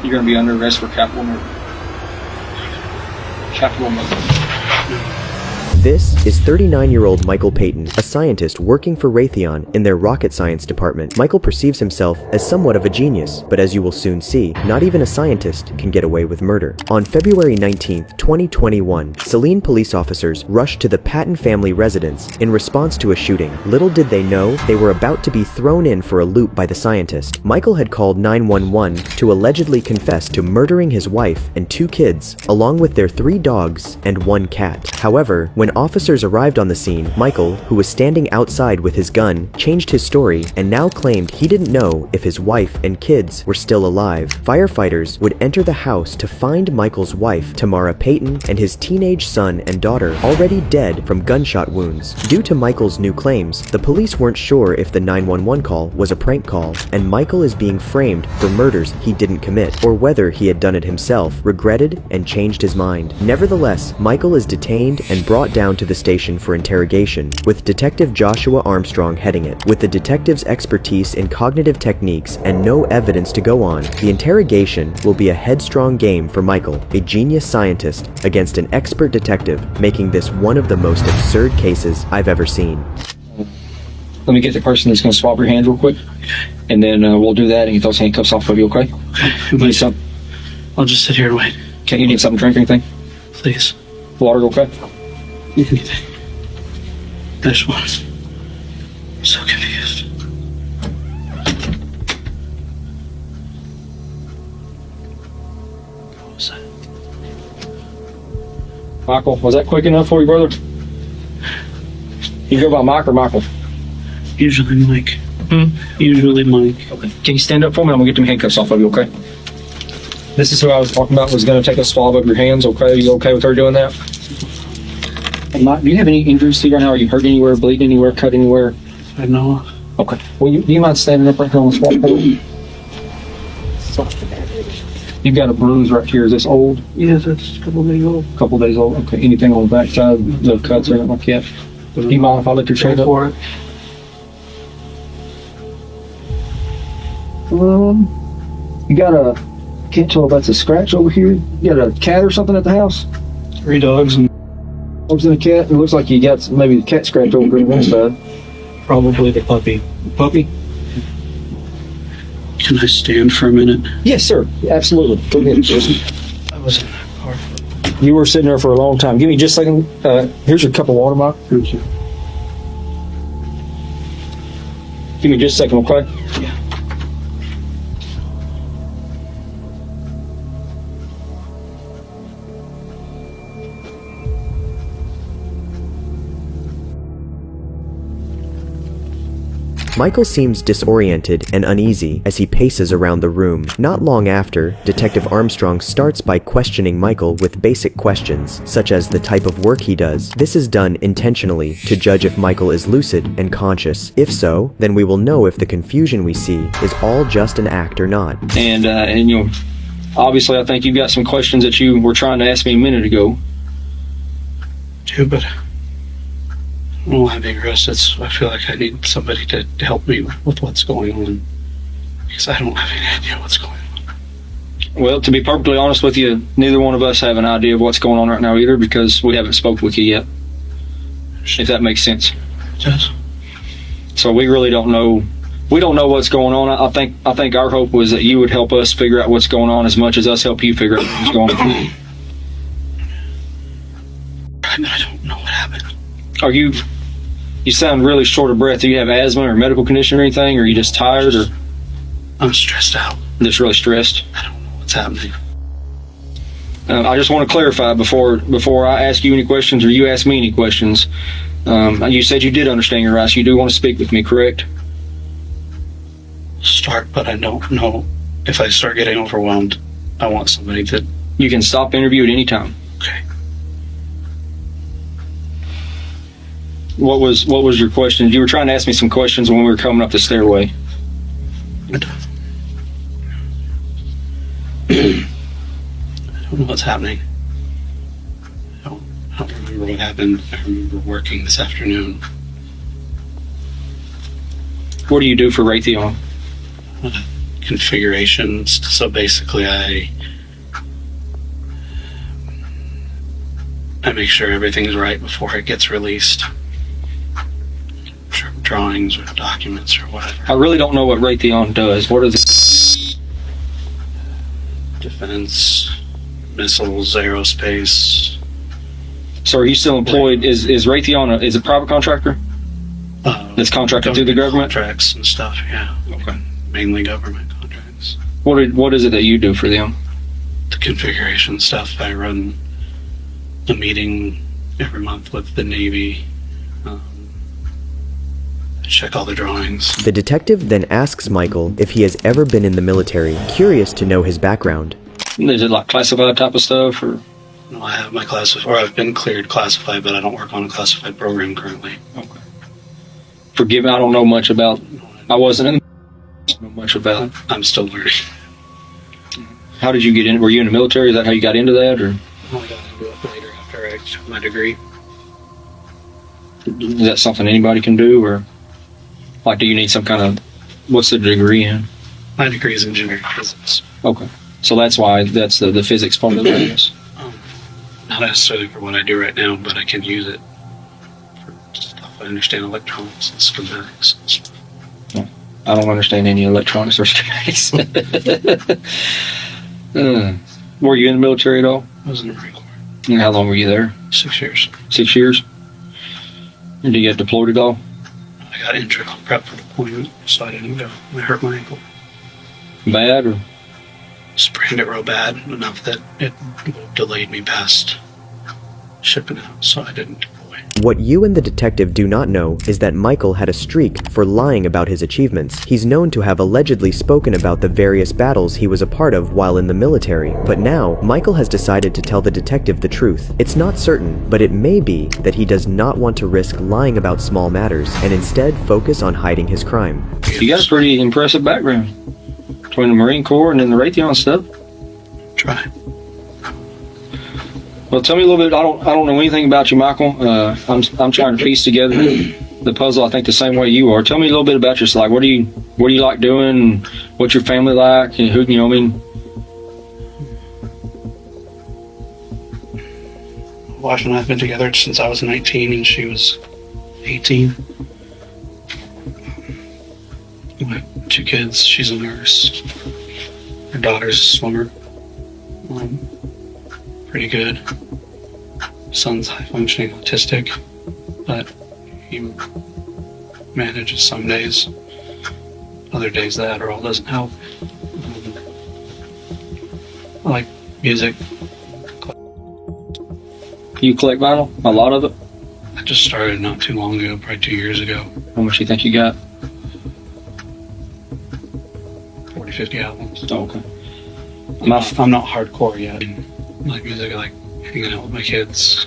You're going to be under arrest for capital murder. Capital murder. This is 39-year-old Michael Payton, a scientist working for Raytheon in their rocket science department. Michael perceives himself as somewhat of a genius, but as you will soon see, not even a scientist can get away with murder. On February 19, 2021, Saline police officers rushed to the Patton family residence in response to a shooting. Little did they know they were about to be thrown in for a loop by the scientist. Michael had called 911 to allegedly confess to murdering his wife and 2 kids, along with their 3 dogs and 1 cat. However, when officers arrived on the scene, Michael, who was standing outside with his gun, changed his story and now claimed he didn't know if his wife and kids were still alive. Firefighters would enter the house to find Michael's wife, Tamara Payton, and his teenage son and daughter already dead from gunshot wounds. Due to Michael's new claims, the police weren't sure if the 911 call was a prank call, and Michael is being framed for murders he didn't commit, or whether he had done it himself, regretted, and changed his mind. Nevertheless, Michael is detained and brought down to the station for interrogation, with Detective Joshua Armstrong heading it. With the detective's expertise in cognitive techniques and no evidence to go on, the interrogation will be a headstrong game for Michael, a genius scientist, against an expert detective, making this one of the most absurd cases I've ever seen. Let me get the person that's going to swab your hands real quick, and then we'll do that and get those handcuffs off of you, okay? You need something? I'll just sit here and wait. Okay, you need something to drink or anything? Please. Water, okay? Anything. I just want to. I'm so confused. What was that? Michael, was that quick enough for you, brother? You go by Mike or Michael? Usually Mike. Usually Mike. Okay. Can you stand up for me? I'm going to get them handcuffs off of you, okay? This is who I was talking about, was going to take a swab of your hands, okay? Are you okay with her doing that? Hey, Mike, do you have any injuries to you right now? Are you hurt anywhere, bleeding anywhere, cut anywhere? I know. Okay. Well, do you mind standing up right here on the swab board? You've got a bruise right here. Is this old? Yes, it's a couple days old. Couple days old. Okay. Anything on the back side? No cuts or anything like that? Do you mind if I lift your shirt up? For it. You got a, can't tell if that's a scratch over here. You got a cat or something at the house? 3 dogs and Dogs and a cat? It looks like you got maybe a cat scratch over here on one side. probably the puppy. Puppy? Can I stand for a minute? Yes, sir. Absolutely. Go ahead, Jason. I was in that car for. You were sitting there for a long time. Give me just a second. Here's your cup of water, Mike. Thank you. Give me just a second, okay? Yeah. Michael seems disoriented and uneasy as he paces around the room. Not long after, Detective Armstrong starts by questioning Michael with basic questions, such as the type of work he does. This is done intentionally to judge if Michael is lucid and conscious. If so, then we will know if the confusion we see is all just an act or not. And you know, obviously I think you've got some questions that you were trying to ask me a minute ago. Too, but I don't want to be arrested, so I feel like I need somebody to help me with what's going on. Because I don't have any idea what's going on. Well, to be perfectly honest with you, neither one of us have an idea of what's going on right now either, because we haven't spoken with you yet. If that makes sense. It does. So we really don't know. We don't know what's going on. I think our hope was that you would help us figure out what's going on as much as us help you figure out what's going on. I mean, I don't know what happened. Are you? You sound really short of breath. Do you have asthma or medical condition or anything? Or are you just tired or I'm stressed out. just really stressed? I don't know what's happening. I just want to clarify before I ask you any questions or you ask me any questions. You said you did understand your rights. You do want to speak with me, correct? Start, but I don't know. If I start getting overwhelmed, I want somebody to. You can stop the interview at any time. Okay. What was your question? You were trying to ask me some questions when we were coming up the stairway. I don't know what's happening. I don't remember what happened. I remember working this afternoon. What do you do for Raytheon? I'm a configurations. So basically, I make sure everything's right before it gets released. Drawings or documents or whatever. I really don't know what Raytheon does. What is it? Defense, missiles, aerospace. So are you still employed? Is Raytheon is a private contractor? That's contracted through the government? Contracts and stuff, yeah. Okay. Mainly government contracts. What is it that you do for them? The configuration stuff. I run a meeting every month with the Navy. I check all the drawings. The detective then asks Michael if he has ever been in the military, curious to know his background. Is it like classified type of stuff, or? No, I have my classified, or I've been cleared classified, but I don't work on a classified program currently. Okay. Forgive me, I don't know much about. I wasn't in. I don't know much about. I'm still learning. How did you get in? Were you in the military? Is that how you got into that, or? I got into it later after I took my degree. Is that something anybody can do, or like, do you need some kind of? What's the degree in? My degree is engineering physics. Okay, so that's why that's the physics part of this. Not necessarily for what I do right now, but I can use it for stuff. I understand electronics and schematics and stuff. I don't understand any electronics or schematics. Were you in the military at all? I was in the Marine Corps. And how long were you there? 6 years. 6 years. And did you get deployed at all? I got injured on prep for deployment, so I didn't go. I hurt my ankle. Bad, or? Sprained it real bad, enough that it delayed me past shipping out, so I didn't deploy. What you and the detective do not know is that Michael had a streak for lying about his achievements. He's known to have allegedly spoken about the various battles he was a part of while in the military. But now, Michael has decided to tell the detective the truth. It's not certain, but it may be that he does not want to risk lying about small matters and instead focus on hiding his crime. You got a pretty impressive background between the Marine Corps and then the Raytheon stuff. Try. Well, tell me a little bit. I don't know anything about you, Michael. I'm trying to piece together the puzzle. I think the same way you are. Tell me a little bit about yourself. Like, what do you like doing? What's your family like? And who, you know, I mean. My wife and I have been together since I was 19 and she was 18. We have 2 kids. She's a nurse. Her daughter's a swimmer. Pretty good. Son's high functioning autistic, but he manages some days. Other days the Adderall doesn't help. I like music. You collect vinyl? A lot of it? I just started not too long ago, probably 2 years ago. How much do you think you got? 40, 50 albums. Oh, okay. I'm not hardcore yet. I like music, I like hanging out with my kids.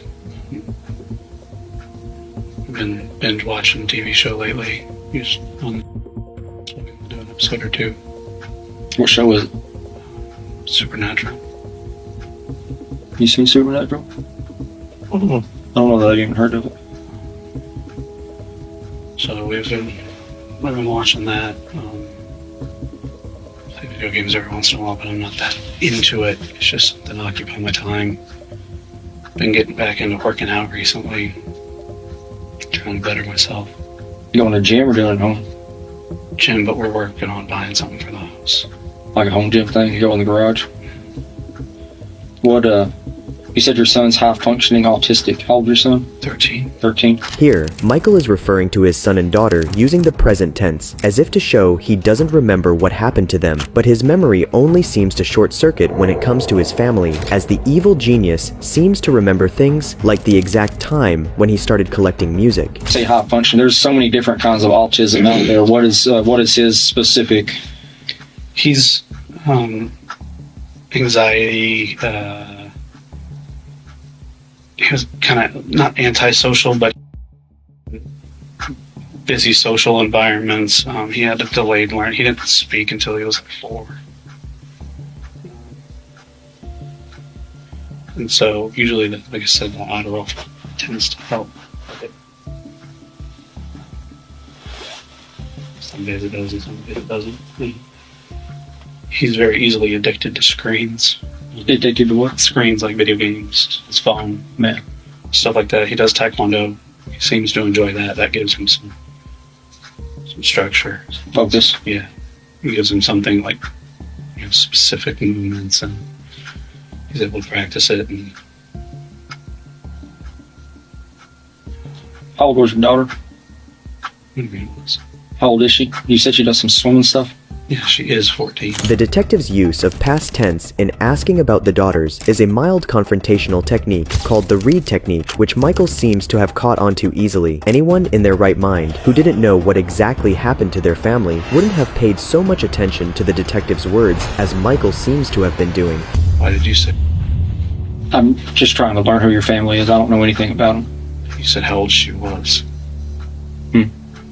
I've been binge watching a TV show lately. Just on do an episode or 2. What show is it? Supernatural. You seen Supernatural? I don't know that I've even heard of it. So I've been watching that. Play video games every once in a while, but I'm not that into it. It's just something to occupy my time. Been getting back into working out recently. Trying to better myself. You going to the gym or doing it at home? Gym, but we're working on buying something for the house. Like a home gym thing? You go in the garage? What, you said your son's high functioning autistic. How old is your son? 13. 13. Here, Michael is referring to his son and daughter using the present tense, as if to show he doesn't remember what happened to them, but his memory only seems to short-circuit when it comes to his family, as the evil genius seems to remember things like the exact time when he started collecting music. Say high function. There's so many different kinds of autism out there. What is his specific? He's anxiety. He was kind of not antisocial, but busy social environments. He had a delayed learn. He didn't speak until he was 4. And so usually, like I said, the Adderall tends to help. Some days it does and some days it doesn't. he's very easily addicted to screens. Addicted to what? Screens like video games, his phone, Man. stuff like that. He does taekwondo. He seems to enjoy that. That gives him some structure. Focus. Yeah. It gives him something like, you know, specific movements, and he's able to practice it. And How old was your daughter? yeah, How old is she? You said she does some swimming stuff? she is 14. The detective's use of past tense in asking about the daughters is a mild confrontational technique called the read technique, which Michael seems to have caught onto easily. Anyone in their right mind who didn't know what exactly happened to their family wouldn't have paid so much attention to the detective's words as Michael seems to have been doing. Why did you say? I'm just trying to learn who your family is. I don't know anything about them. You said how old she was.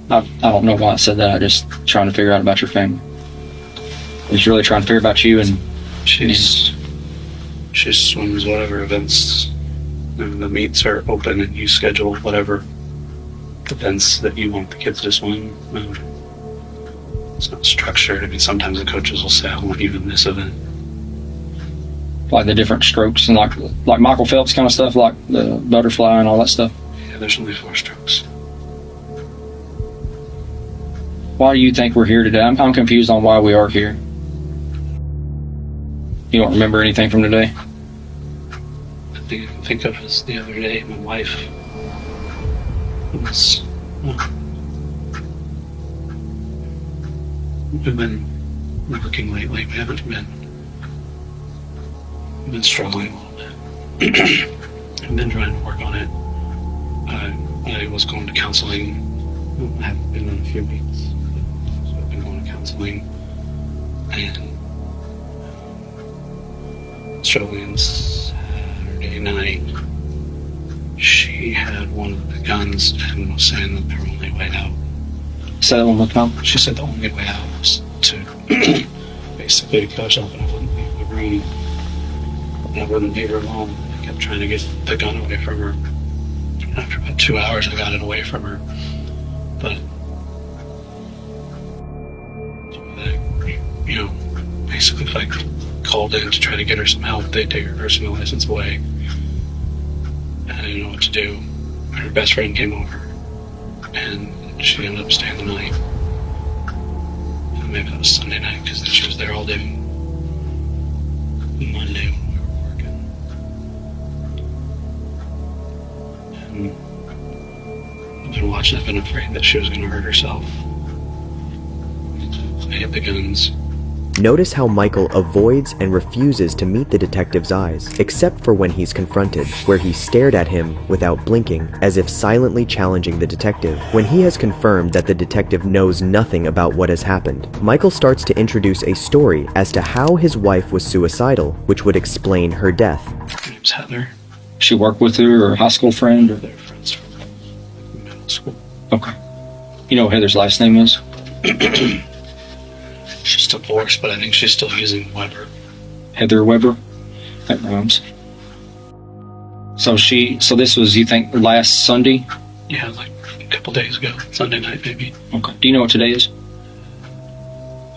I don't know why I said that. I'm just trying to figure out about your family. He's really trying to figure about you, and She swims whatever events, and the meets are open, and you schedule whatever events that you want the kids to swim. It's not structured. I mean, sometimes the coaches will say, "I want you in this event." like the different strokes and like Michael Phelps kind of stuff, like the butterfly and all that stuff. Yeah, there's only 4 strokes. Why do you think we're here today? I'm confused on why we are here. You don't remember anything from today? The thing I can think of is the other day, my wife was. We've been working lately. We haven't been. We've been struggling a little bit. I've been trying to work on it. I was going to counseling. I haven't been in a few weeks, so I've been going to counseling and struggling. Saturday night, she had one of the guns and was saying that her only way out. Say that one more time. She said the only way out was to basically kill herself, and I wouldn't leave the room. And I wouldn't leave her alone. I kept trying to get the gun away from her. After about 2 hours, I got it away from her. But, you know, basically if I called in to try to get her some help, they'd take her personal license away. And I didn't know what to do. Her best friend came over, and she ended up staying the night. And maybe that was Sunday night, because then she was there all day Monday when we were working. And I've been watching. I've been afraid that she was going to hurt herself. I hit the guns. Notice how Michael avoids and refuses to meet the detective's eyes, except for when he's confronted, where he stared at him without blinking, as if silently challenging the detective. When he has confirmed that the detective knows nothing about what has happened, Michael starts to introduce a story as to how his wife was suicidal, which would explain her death. Her name's Heather. She worked with her, or a high school friend, or They're friends from middle school. okay. You know what Heather's last name is? She's divorced, but I think she's still using Weber. Heather Weber. That rhymes. So this was, you think, last Sunday? Yeah, like a couple days ago. Sunday night, maybe. Okay. Do you know what today is?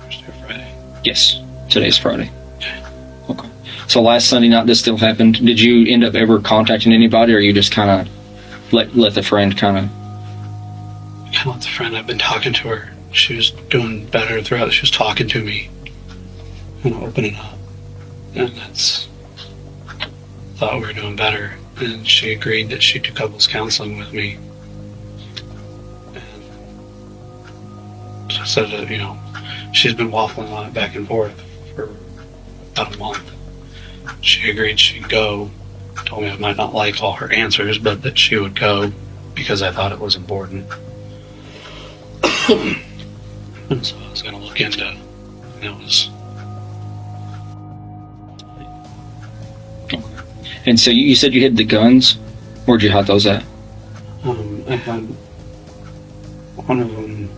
Thursday or Friday. Yes. Today's Friday. Okay. So last Sunday night this still happened. Did you end up ever contacting anybody, or you just kind of let the friend kind of... Kind of let the friend, I've been talking to her. She was doing better throughout. She was talking to me and opening up. And thought we were doing better. And she agreed that she'd do couples counseling with me. And she said that, you know, she's been waffling on it back and forth for about a month. She agreed she'd go. Told me I might not like all her answers, but that she would go because I thought it was important. And so I was going to look into it. And it was. And so you said you hid the guns? Where'd you hide those at? I had one of them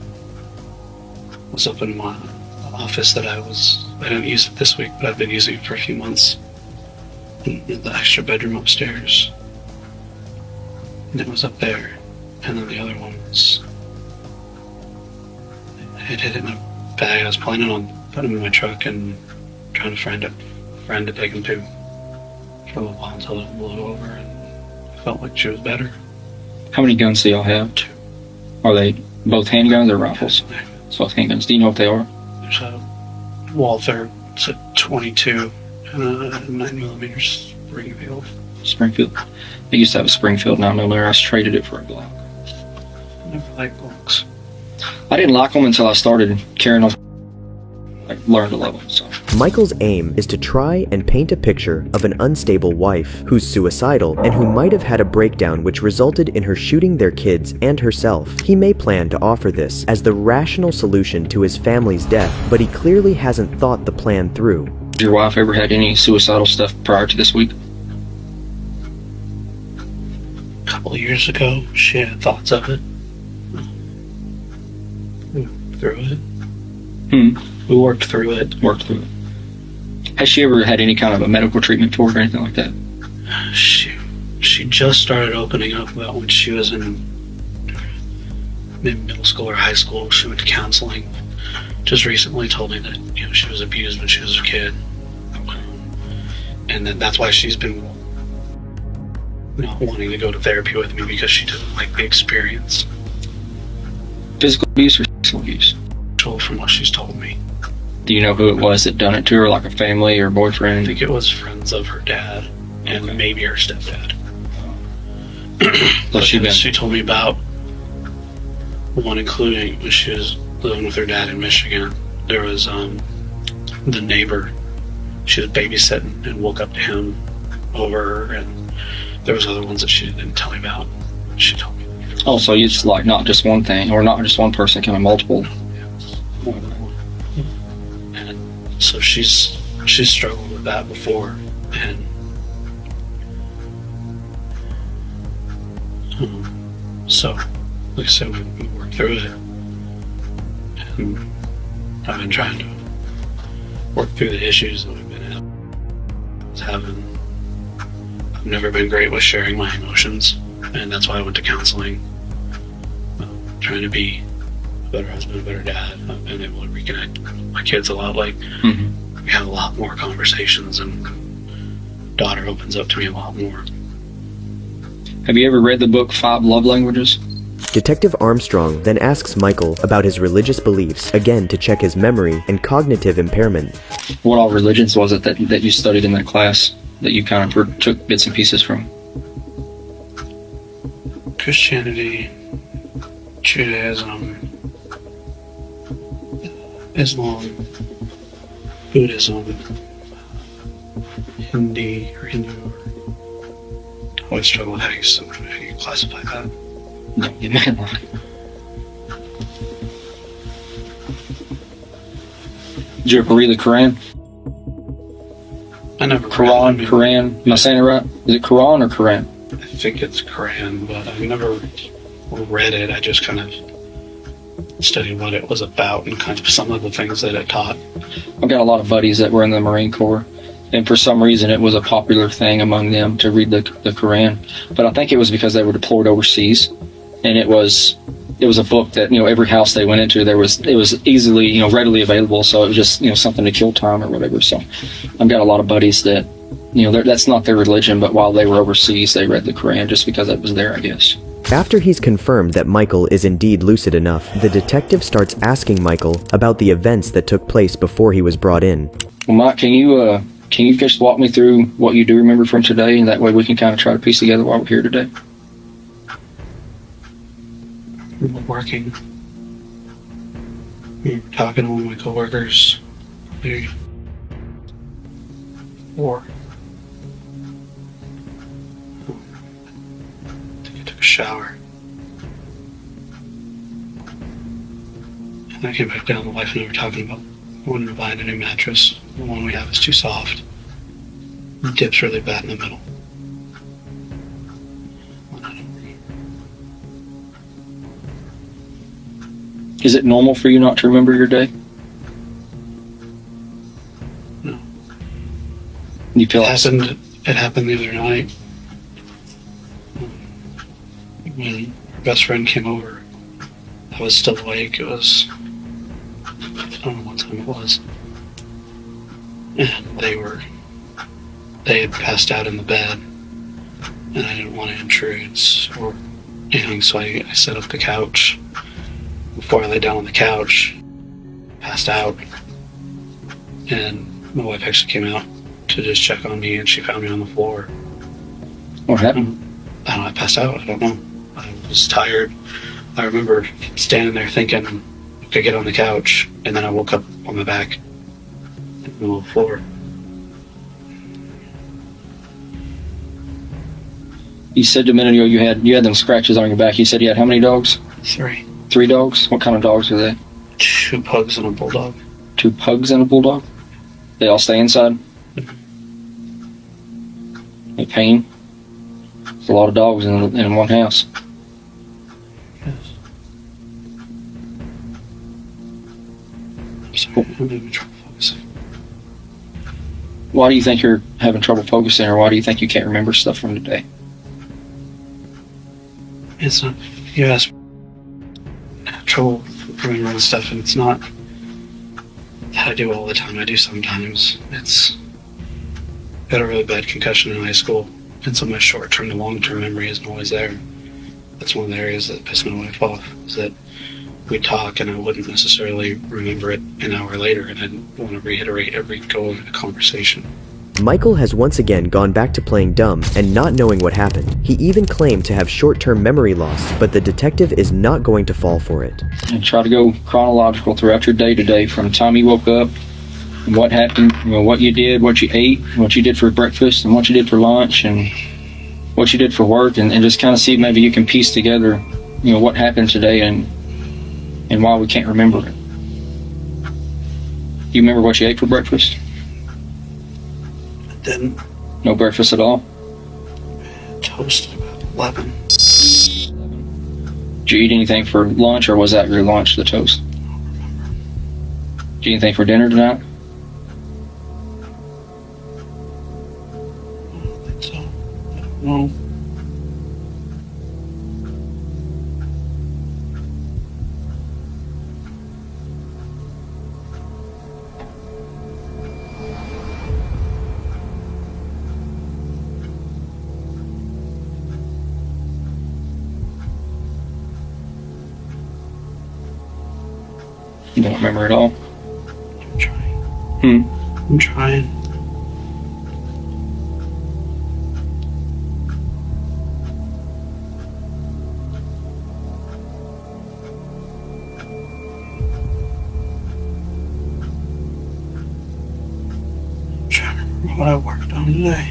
was up in my office that I didn't use it this week, but I've been using it for a few months. In the extra bedroom upstairs. And it was up there. And then the other one was. I had hid it in a bag. I was planning on putting them in my truck and trying to find a friend to take him to for a little while until it blew over, and I felt like she was better. How many guns do y'all have? 2. Are they both handguns or rifles? It's both handguns. Do you know what they are? There's a Walther. It's a 22 and a 9mm Springfield. Springfield. I used to have a Springfield 9mm. I traded it for a Glock. Never liked Glocks. I didn't like them until I started carrying them. I learned to love them. So. Michael's aim is to try and paint a picture of an unstable wife who's suicidal and who might have had a breakdown which resulted in her shooting their kids and herself. He may plan to offer this as the rational solution to his family's death, but he clearly hasn't thought the plan through. Has your wife ever had any suicidal stuff prior to this week? A couple of years ago, she had thoughts of it. We worked through it. We worked through it. Worked through it. Has she ever had any kind of a medical treatment for it or anything like that? She just started opening up about when she was in maybe middle school or high school. She went to counseling. Just recently told me that she was abused when she was a kid, and that's why she's been not wanting to go to therapy with me, because she didn't like the experience. Physical abuse or sexual abuse? From what she's told me. Do you know who it was that done it to her, like a family or I boyfriend? think it was friends of her dad and maybe her stepdad. So She told me about one, including when she was living with her dad in Michigan. There was the neighbor. She was babysitting and woke up to him over her, and there was other ones that she didn't tell me about. She told me. Oh, so it's like not just one thing, or not just one person, kind of multiple. And so she's struggled with that before, and so like I said, we worked through it, and I've been trying to work through the issues that we've been having. I've never been great with sharing my emotions, and that's why I went to counseling. Trying to be a better husband, a better dad. I've been able to reconnect with my kids a lot. Like, we have a lot more conversations, and daughter opens up to me a lot more. Have you ever read the book 5 Love Languages? Detective Armstrong then asks Michael about his religious beliefs, again to check his memory and cognitive impairment. What all religions was it that you studied in that class that you kind of took bits and pieces from? Christianity, Judaism, Islam, Buddhism, Hindi or Hindu. I always struggle with how you classify that. No, you meant like. Did you ever read the Quran? I never Quran. Am I saying it right? Is it Quran or Quran? I think it's Quran, but I've never read it. I just kind of studied what it was about and kind of some of the things that it taught. I've got a lot of buddies that were in the Marine Corps, and for some reason it was a popular thing among them to read the Quran. But I think it was because they were deployed overseas, and it was a book that every house they went into it was easily readily available. So it was just something to kill time or whatever. So I've got a lot of buddies that that's not their religion, but while they were overseas they read the Quran just because it was there, I guess. After he's confirmed that Michael is indeed lucid enough, the detective starts asking Michael about the events that took place before he was brought in. Well, Mike, can you just walk me through what you do remember from today, and that way we can kind of try to piece together why we're here today? Working, talking to one of my coworkers, or I think I took a shower, and I came back down. My wife and I were talking about wanting to buy a new mattress. The one we have is too soft. It dips really bad in the middle. Is it normal for you not to remember your day? No. You feel It happened the other night when our best friend came over. I was still awake. It was, I don't know what time it was. and they had passed out in the bed, and I didn't want to intrude or anything, so I set up the couch. Before I lay down on the couch, passed out, and my wife actually came out to just check on me, and she found me on the floor. What happened? I don't know, I passed out. I don't know. I was tired. I remember standing there thinking, okay, get on the couch, and then I woke up on my back in the middle of the floor. You said a minute ago you had them scratches on your back. You said you had how many dogs? 3. 3 dogs? What kind of dogs are they? 2 pugs and a bulldog. 2 pugs and a bulldog? They all stay inside? Any pain? It's a lot of dogs in one house. Yes. Sorry, I'm having trouble focusing. Why do you think you're having trouble focusing, or why do you think you can't remember stuff from today? It's not. You ask. I have trouble remembering stuff, and it's not that I do all the time. I do sometimes. It's got a really bad concussion in high school, and so my short-term to long-term memory isn't always there. That's one of the areas that pissed my wife off. Is that we'd talk, and I wouldn't necessarily remember it an hour later, and I'd want to reiterate every go of the conversation. Michael has once again gone back to playing dumb and not knowing what happened. He even claimed to have short-term memory loss, but the detective is not going to fall for it. And try to go chronological throughout your day to day, from the time you woke up, and what happened, what you did, what you ate, what you did for breakfast, and what you did for lunch, and what you did for work, and just kind of see if maybe you can piece together, what happened today and why we can't remember it. Do you remember what you ate for breakfast? Didn't. No breakfast at all? Toast about 11. Did you eat anything for lunch, or was that your lunch, the toast? I don't remember. Did you eat anything for dinner tonight? I don't think so. I don't know. You don't remember at all? I'm trying. Hmm. I'm trying. I'm trying to remember what I worked on today.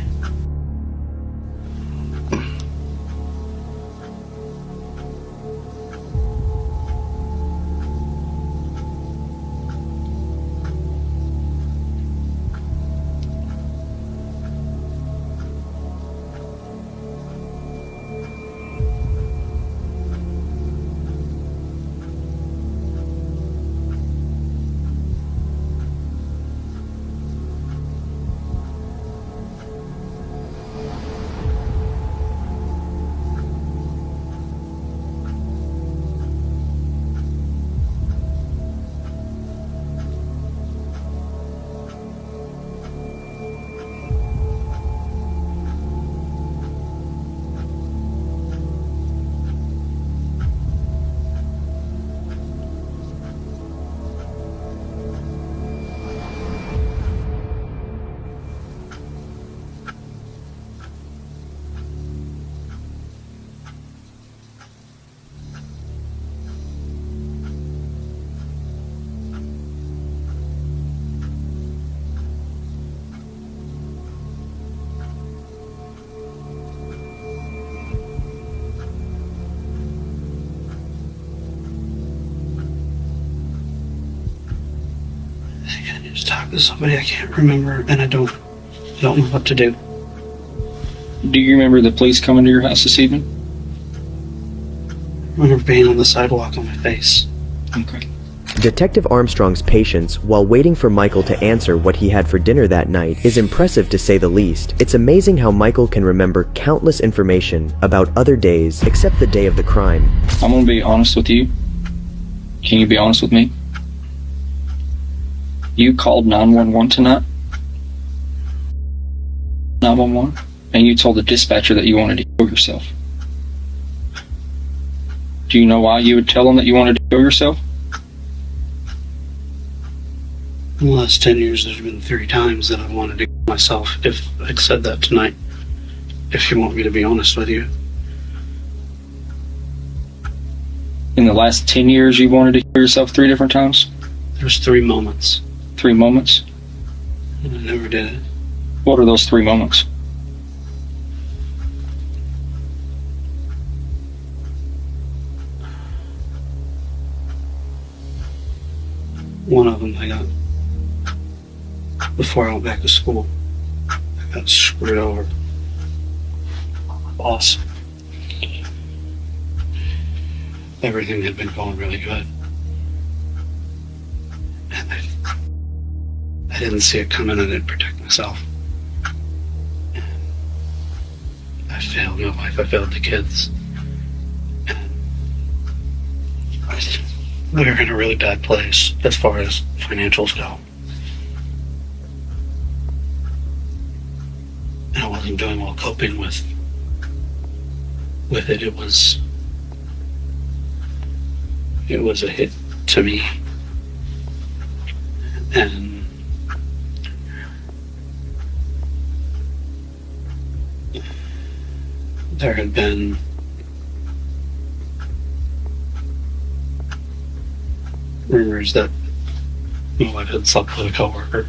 I need to talk to somebody. I can't remember, and I don't know what to do. Do you remember the police coming to your house this evening? I remember being on the sidewalk on my face. Okay. Detective Armstrong's patience while waiting for Michael to answer what he had for dinner that night is impressive to say the least. It's amazing how Michael can remember countless information about other days except the day of the crime. I'm going to be honest with you. Can you be honest with me? You called 911 tonight? 911, and you told the dispatcher that you wanted to kill yourself. Do you know why you would tell them that you wanted to kill yourself? In the last 10 years, there's been 3 times that I wanted to kill myself. If I said that tonight, if you want me to be honest with you. In the last 10 years, you wanted to kill yourself 3 different times? There's 3 moments, 3 moments? and I never did it. What are those 3 moments? One of them, before I went back to school, I got screwed over by my boss. Everything had been going really good. And I didn't see it coming. I didn't protect myself. And I failed my wife. I failed the kids. And we were in a really bad place as far as financials go. And I wasn't doing well coping with it. It was a hit to me. And there had been rumors that my wife had slept with a coworker.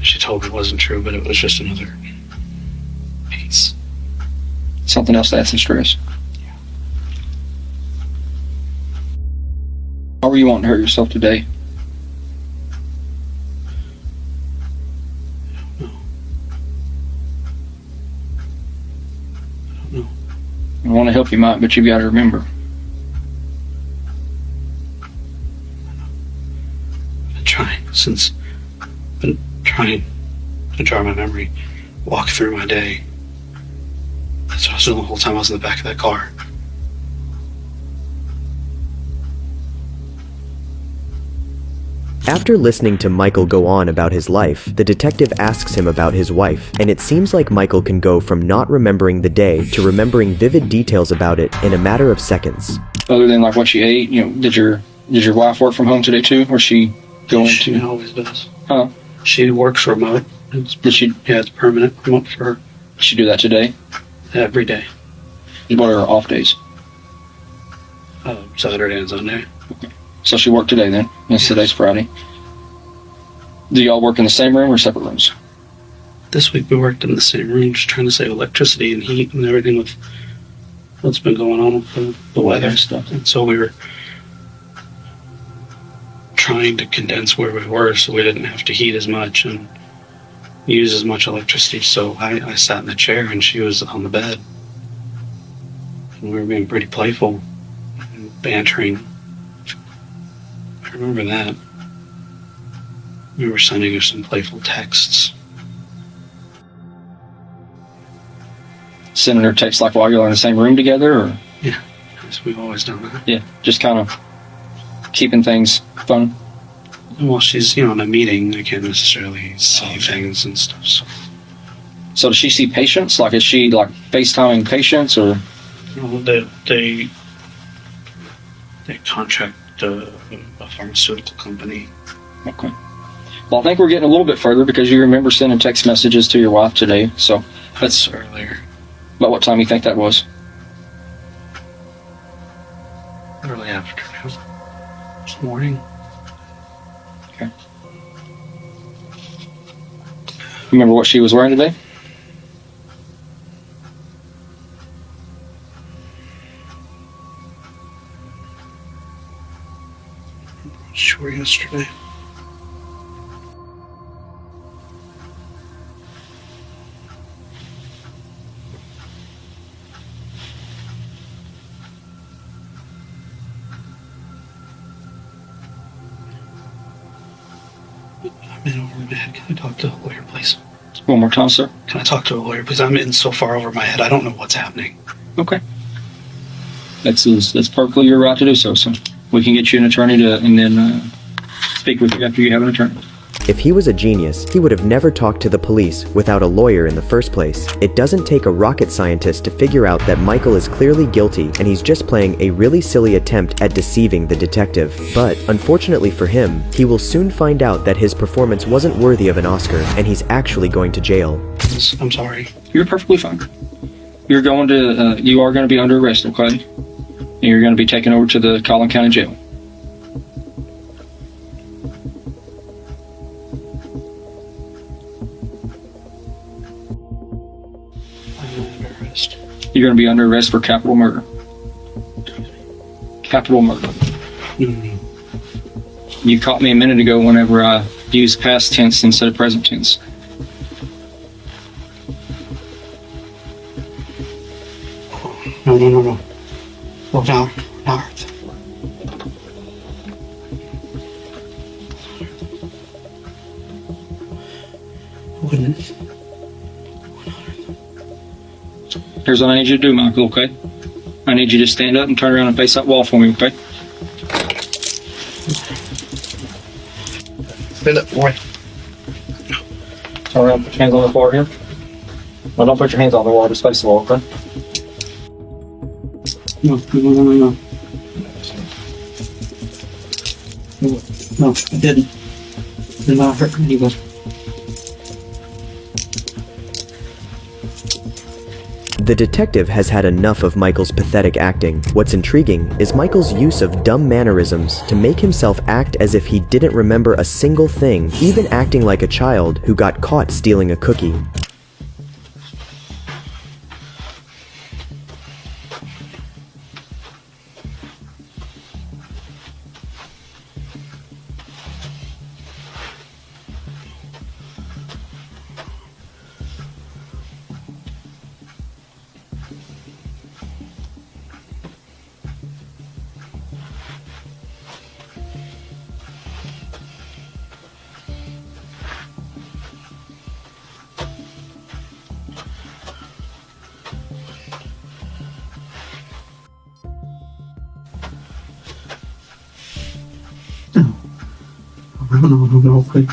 She told me it wasn't true, but it was just another piece. Something else to add some stress. How were you wanting to hurt yourself today? I don't know. I want to help you, Mike, but you've got to remember. Been trying to jar my memory, walk through my day. That's what I was doing the whole time I was in the back of that car. After listening to Michael go on about his life, the detective asks him about his wife, and it seems like Michael can go from not remembering the day to remembering vivid details about it in a matter of seconds. Other than like what she ate, did your wife work from home today too, or she go She into? always does. Huh? She works remote. Did she? Yeah, it's permanent remote for her Did she do that today? every day. What are her off days? Saturday and Sunday. So she worked today then. Yes, today's Friday. Do y'all work in the same room or separate rooms? This week we worked in the same room, just trying to save electricity and heat and everything with what's been going on with the weather and stuff. And so we were trying to condense where we were so we didn't have to heat as much and use as much electricity. So I sat in the chair and she was on the bed. And we were being pretty playful and bantering. I remember that. We were sending her some playful texts. Sending her texts like while you're in the same room together, or Yeah, yes, we've always done that. yeah, just kind of keeping things fun. And while she's, in a meeting, I can't necessarily see things and stuff. So does she see patients? Like, is she like FaceTiming patients, or? They contract a pharmaceutical company. Okay. Well, I think we're getting a little bit further because you remember sending text messages to your wife today. So that's Earlier. about what time you think that was? Early afternoon. This morning. Okay. Remember what she was wearing today? Sure, yesterday. I'm in over my head. Can I talk to a lawyer, please? One more time, sir. Can I talk to a lawyer, please? I'm in so far over my head. I don't know what's happening. Okay. That's perfectly your right to do so. So we can get you an attorney and then speak with you after you have an attorney. If he was a genius, he would have never talked to the police without a lawyer in the first place. It doesn't take a rocket scientist to figure out that Michael is clearly guilty and he's just playing a really silly attempt at deceiving the detective. But, unfortunately for him, he will soon find out that his performance wasn't worthy of an Oscar and he's actually going to jail. I'm sorry. You're perfectly fine. You are going to be under arrest, okay? And you're going to be taken over to the Collin County Jail. I'm under arrest. You're going to be under arrest for capital murder. Capital murder. You caught me a minute ago whenever I used past tense instead of present tense. No. Oh, now. Wouldn't. Here's what I need you to do, Michael, okay? I need you to stand up and turn around and face that wall for me, okay? Stand up, boy. Turn around, put your hands on the floor here. No, don't put your hands on the wall, just face the wall, okay? No. No, I didn't. Did not hurt anyone. The detective has had enough of Michael's pathetic acting. What's intriguing is Michael's use of dumb mannerisms to make himself act as if he didn't remember a single thing, even acting like a child who got caught stealing a cookie. No, please.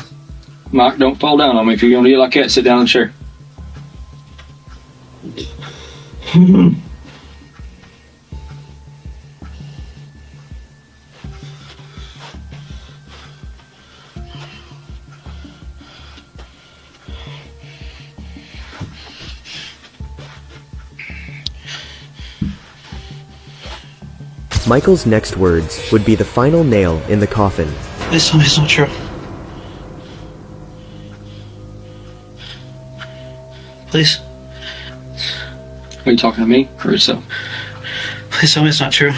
Mike, don't fall down on me. If you're going to do it like that, sit down in the chair. Michael's next words would be the final nail in the coffin. Please tell me it's not true. Please. Are you talking to me or yourself? Please tell me it's not true.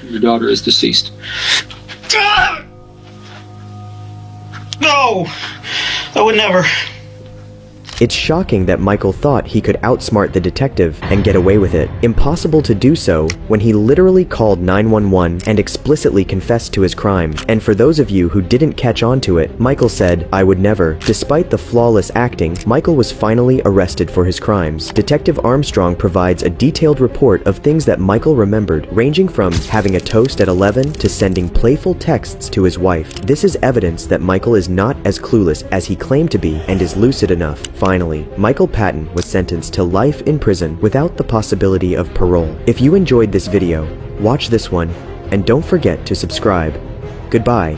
Your daughter is deceased. No! I would never. It's shocking that Michael thought he could outsmart the detective and get away with it. Impossible to do so when he literally called 911 and explicitly confessed to his crime. And for those of you who didn't catch on to it, Michael said, "I would never." Despite the flawless acting, Michael was finally arrested for his crimes. Detective Armstrong provides a detailed report of things that Michael remembered, ranging from having a toast at 11 to sending playful texts to his wife. This is evidence that Michael is not as clueless as he claimed to be and is lucid enough. Finally, Michael Patton was sentenced to life in prison without the possibility of parole. If you enjoyed this video, watch this one, and don't forget to subscribe. Goodbye.